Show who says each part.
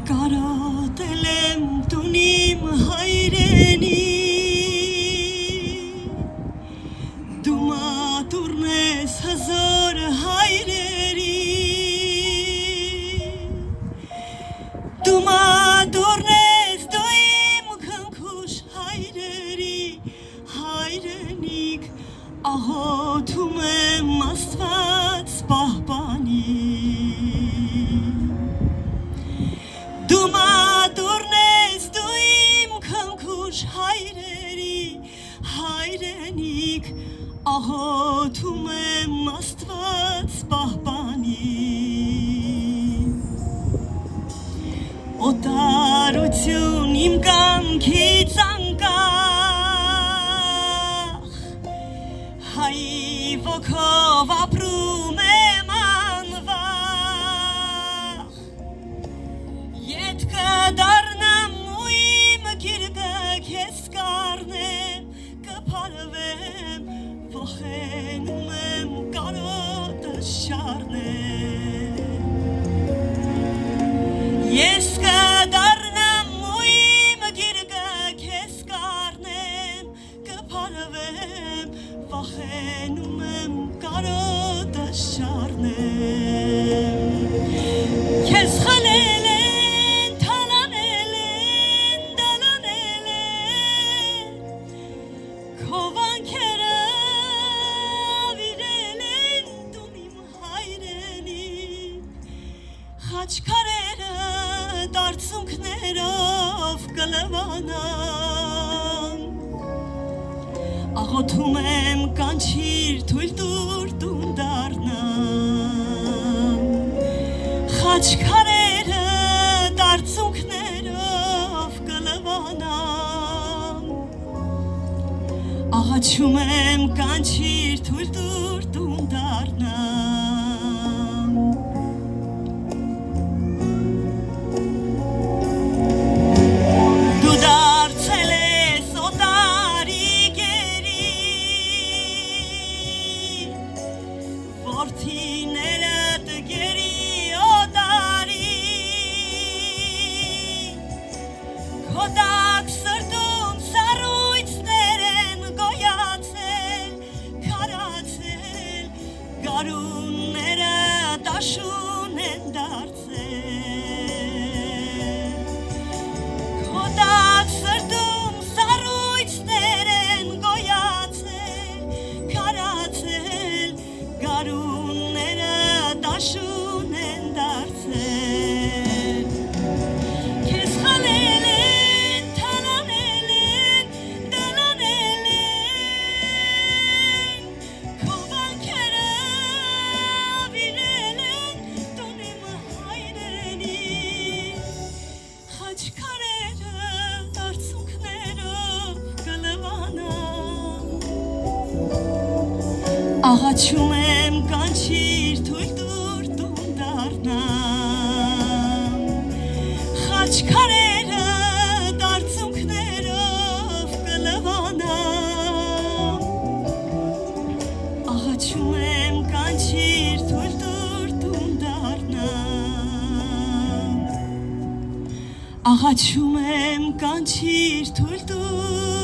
Speaker 1: Կարոտել եմ տունիմ հայրենի Դու մատուրն ես հզոր հայրերի Դու մատուրն ես դու իմ քնքուշ հայրերի Հայրենիք աղոթում եմ Աստված պահպանի Դու մատուրն ես դու իմ քնքուշ հայրերի Հայրենիք աղոթում եմ Աստված պահպանի Օտարություն իմ կամքից անկախ Հայի ոգով ապրում եմ անվախ Ետ կդառնամ ու իմ գիրկը քեզ կառնեմ Կփարվեմ վախենում եմ կարոտը շառնեմ Ես կդառնամ ու իմ գիրկը քեզ կառնեմ Կփարվեմ վախենում եմ կարոտը շառնեմ Քեզ խլել են, թալանել են, դալանել են Քո վանքերը ավիրել են տունիմ հայրենիք Խաչքարերը դարձունքներով կլվանան Աղոթում եմ կանչիր թույլ տուր տուն դառնամ Խաչքարերը դարձունքներով կլվանան Աղաչում եմ կանչիր թույլ տուր տուն դառնամ Դու դարձել ես օտարի գերի Որդիներդ գերի օտարի Քո տակ սրտում սառույցներ են գոյացել Քարացել գարունները տաշուն են դարձել Քո տակ սրտում սառույցներ են գոյացել Քարացել գարունները տաշուն են դարձել Քեզ խլել են, թալանել են, դալանել են Քո վանքերը ավիրել են տունիմ հայրենիք Խաչքարերը դարձունքներով կլվանան Աղաչում եմ կանչիր թույլ տուր տուն դառնամ Խաչքարերը դարձունքներով կլվանան Աղաչում եմ կանչիր թույլ տուր տուն դառնամ Աղաչում եմ կանչիր թույլ տուր